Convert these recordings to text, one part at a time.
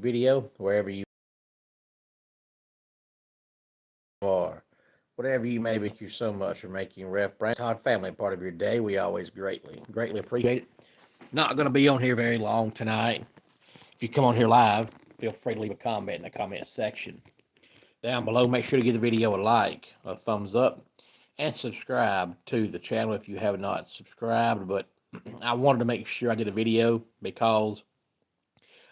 video wherever you are. Whatever you may be, thank you so much for making Ref Brand Todd Family a part of your day. We always greatly appreciate it. Not going to be on here very long tonight. If you come on here live, feel free to leave a comment in the comment section down below. Make sure to give the video a like, a thumbs up, and subscribe to the channel if you have not subscribed. But I wanted to make sure I did a video because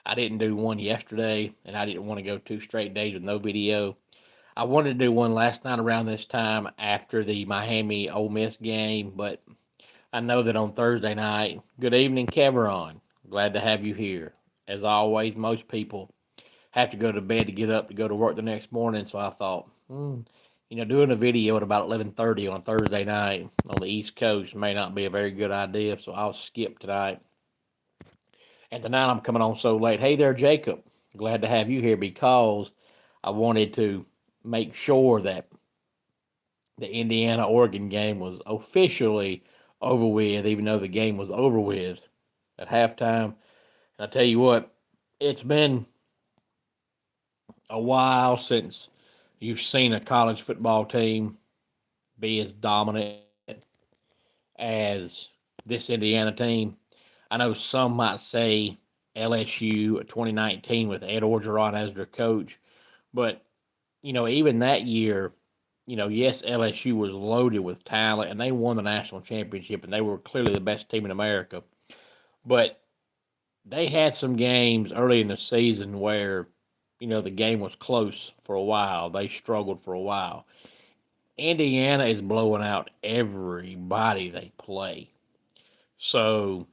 I didn't do one yesterday, and I didn't want to go 2 straight days with no video. I wanted to do one last night around this time after the Miami Ole Miss game, but I know that on Thursday night. Good evening, Keveron. Glad to have you here. As always, most people have to go to bed to get up to go to work the next morning, so I thought, doing a video at about 11:30 on a Thursday night on the East Coast may not be a very good idea, so I'll skip tonight. And tonight I'm coming on so late. Hey there, Jacob. Glad to have you here because I wanted to make sure that the Indiana-Oregon game was officially over with, even though the game was over with at halftime. And I tell you what, it's been a while since you've seen a college football team be as dominant as this Indiana team. I know some might say LSU 2019 with Ed Orgeron as their coach, but even that year, yes, LSU was loaded with talent and they won the national championship and they were clearly the best team in America. But they had some games early in the season where, the game was close for a while. They struggled for a while. Indiana is blowing out everybody they play. So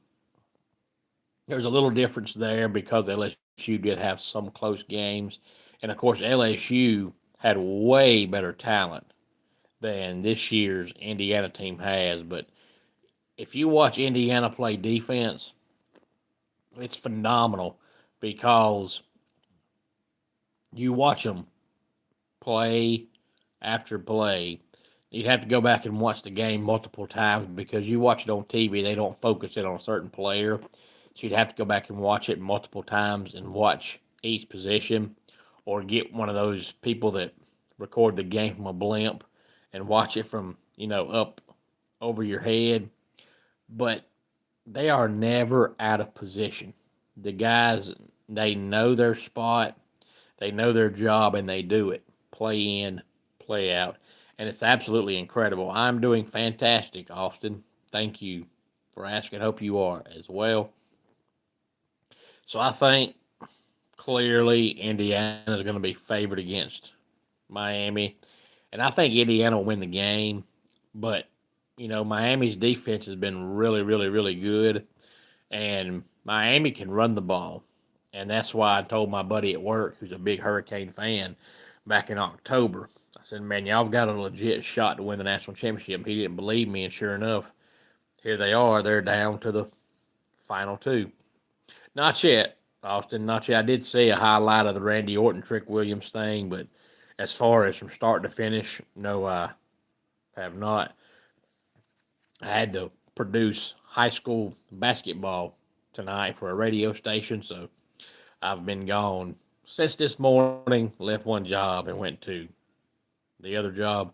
there's a little difference there because LSU did have some close games. And of course, LSU had way better talent than this year's Indiana team has. But if you watch Indiana play defense, it's phenomenal because you watch them play after play. You'd have to go back and watch the game multiple times because you watch it on TV, they don't focus it on a certain player. So you'd have to go back and watch it multiple times and watch each position, or get one of those people that record the game from a blimp and watch it from, up over your head. But they are never out of position. The guys, they know their spot, they know their job, and they do it. Play in, play out. And it's absolutely incredible. I'm doing fantastic, Austin. Thank you for asking. Hope you are as well. So I think clearly Indiana is going to be favored against Miami. And I think Indiana will win the game. But, Miami's defense has been really, really, really good. And Miami can run the ball. And that's why I told my buddy at work, who's a big Hurricane fan, back in October, I said, man, y'all got a legit shot to win the national championship. He didn't believe me, and sure enough, here they are. They're down to the final two. Not yet, Austin, not yet. I did see a highlight of the Randy Orton Trick Williams thing, but as far as from start to finish, no, I have not. I had to produce high school basketball tonight for a radio station, so I've been gone since this morning, left one job and went to the other job.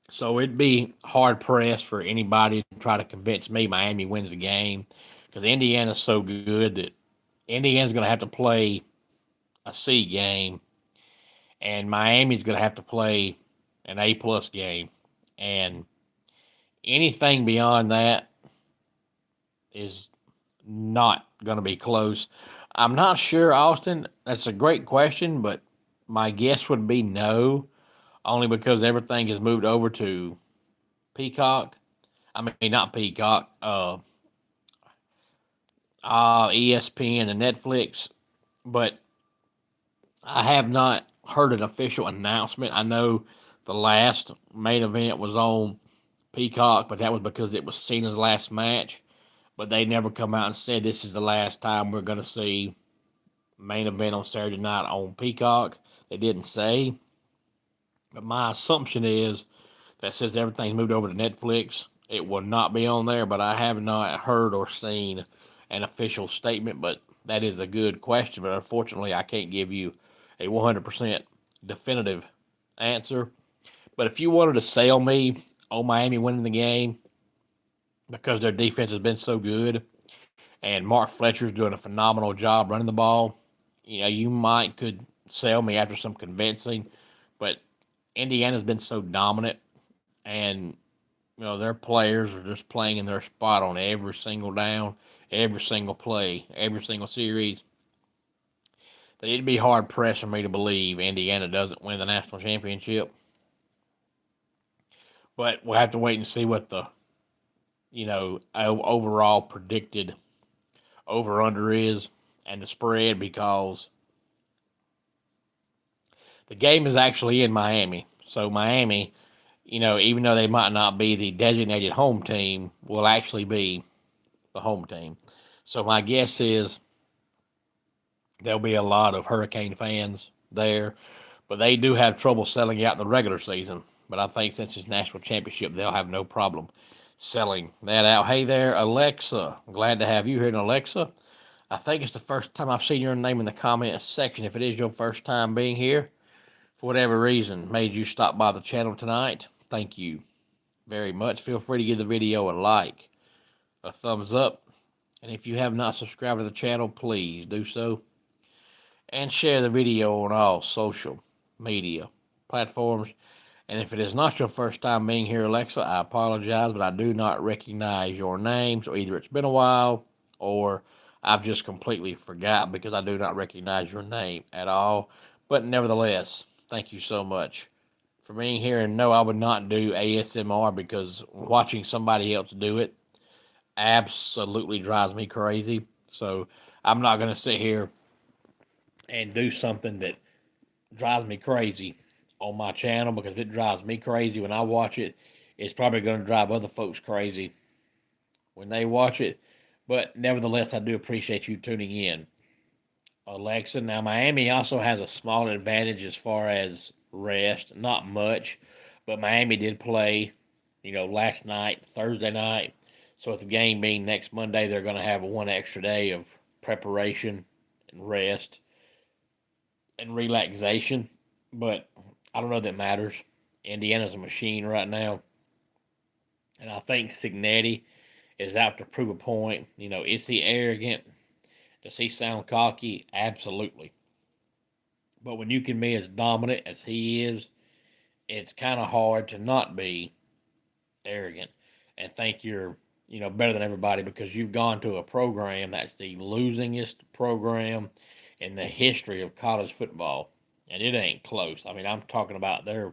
So it'd be hard pressed for anybody to try to convince me Miami wins the game because Indiana's so good that Indiana's going to have to play a C game and Miami's going to have to play an A-plus game. And anything beyond that is not going to be close. I'm not sure, Austin. That's a great question, but my guess would be no, only because everything has moved over to Peacock. I mean, not Peacock, ESPN and Netflix. But I have not heard an official announcement. I know the last main event was on Peacock, but that was because it was Cena's last match. But they never come out and said this is the last time we're going to see main event on Saturday night on Peacock. They didn't say. But my assumption is that since everything's moved over to Netflix, it will not be on there. But I have not heard or seen an official statement. But that is a good question, but unfortunately, I can't give you a 100% definitive answer. But if you wanted to sell me on Miami winning the game because their defense has been so good and Mark Fletcher's doing a phenomenal job running the ball, you might could sell me after some convincing. But Indiana's been so dominant, and their players are just playing in their spot on every single down, every single play, every single series. That it'd be hard pressed for me to believe Indiana doesn't win the national championship. But we'll have to wait and see what the overall predicted over under is and the spread, because the game is actually in Miami. So Miami, even though they might not be the designated home team, will actually be the home team. So my guess is there'll be a lot of Hurricane fans there, but they do have trouble selling out in the regular season. But I think since it's national championship, they'll have no problem selling that out. Hey there, Alexa. Glad to have you here. And Alexa, I think it's the first time I've seen your name in the comment section. If it is your first time being here, for whatever reason, made you stop by the channel tonight, thank you very much. Feel free to give the video a like, a thumbs up, and if you have not subscribed to the channel, please do so. And share the video on all social media platforms. And if it is not your first time being here, Alexa, I apologize, but I do not recognize your name. So either it's been a while or I've just completely forgot, because I do not recognize your name at all. But nevertheless, thank you so much for being here. And no, I would not do ASMR, because watching somebody else do it absolutely drives me crazy. So I'm not going to sit here and do something that drives me crazy on my channel, because if it drives me crazy when I watch it, it's probably going to drive other folks crazy when they watch it. But nevertheless, I do appreciate you tuning in, Alexa. Now, Miami also has a small advantage as far as rest. Not much, but Miami did play, last night, Thursday night. So with the game being next Monday, they're going to have one extra day of preparation and rest and relaxation. But I don't know that matters. Indiana's a machine right now. And I think Cignetti is out to prove a point. Is he arrogant? Does he sound cocky? Absolutely. But when you can be as dominant as he is, it's kind of hard to not be arrogant and think you're, better than everybody, because you've gone to a program that's the losingest program in the history of college football. And it ain't close. I mean, I'm talking about they're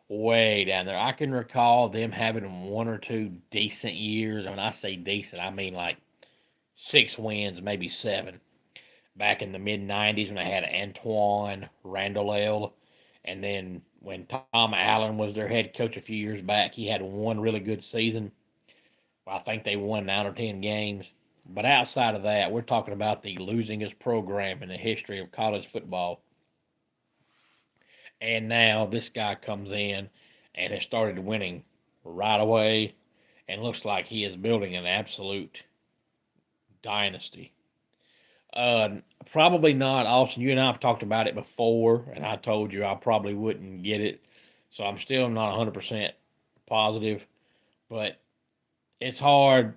way down there. I can recall them having one or two decent years. And when I say decent, I mean like 6 wins, maybe 7. Back in the mid 90s when they had Antoine Randall. And then when Tom Allen was their head coach a few years back, he had one really good season. I think they won 9 or 10 games. But outside of that, we're talking about the losingest program in the history of college football. And now this guy comes in and has started winning right away, and looks like he is building an absolute dynasty. Probably not, Austin. You and I have talked about it before, and I told you I probably wouldn't get it. So I'm still not 100% positive. But it's hard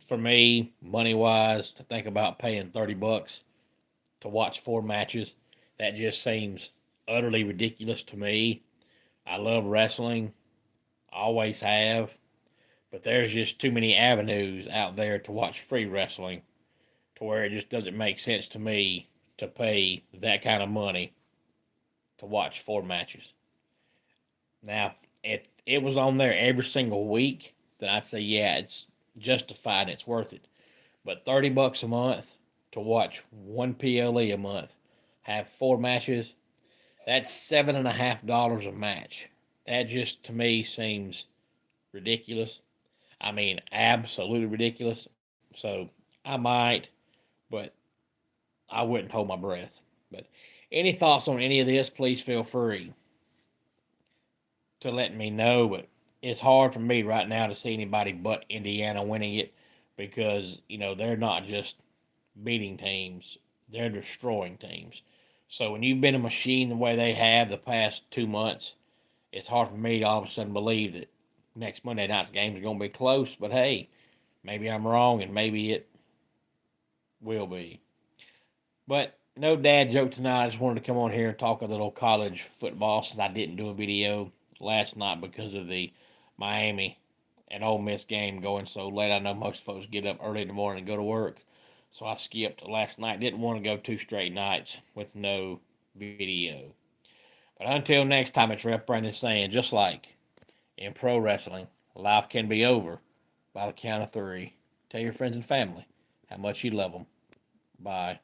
for me, money-wise, to think about paying $30 to watch 4 matches. That just seems utterly ridiculous to me. I love wrestling, always have, but there's just too many avenues out there to watch free wrestling, to where it just doesn't make sense to me to pay that kind of money to watch 4 matches. Now, if it was on there every single week, then I'd say, yeah, it's justified and it's worth it. But $30 a month to watch 1 PLE a month, have 4 matches, that's $7.50 a match. That just, to me, seems ridiculous. I mean, absolutely ridiculous. So I might, but I wouldn't hold my breath. But any thoughts on any of this, please feel free to let me know. But it's hard for me right now to see anybody but Indiana winning it, because, they're not just beating teams. They're destroying teams. So when you've been a machine the way they have the past 2 months, it's hard for me to all of a sudden believe that next Monday night's game is going to be close. But hey, maybe I'm wrong, and maybe it will be. But no dad joke tonight. I just wanted to come on here and talk a little college football since I didn't do a video last night because of the Miami and Ole Miss game going so late. I know most folks get up early in the morning and go to work. So I skipped last night. Didn't want to go 2 straight nights with no video. But until next time, it's Rep Brandon saying, just like in pro wrestling, life can be over by the count of 3. Tell your friends and family how much you love them. Bye.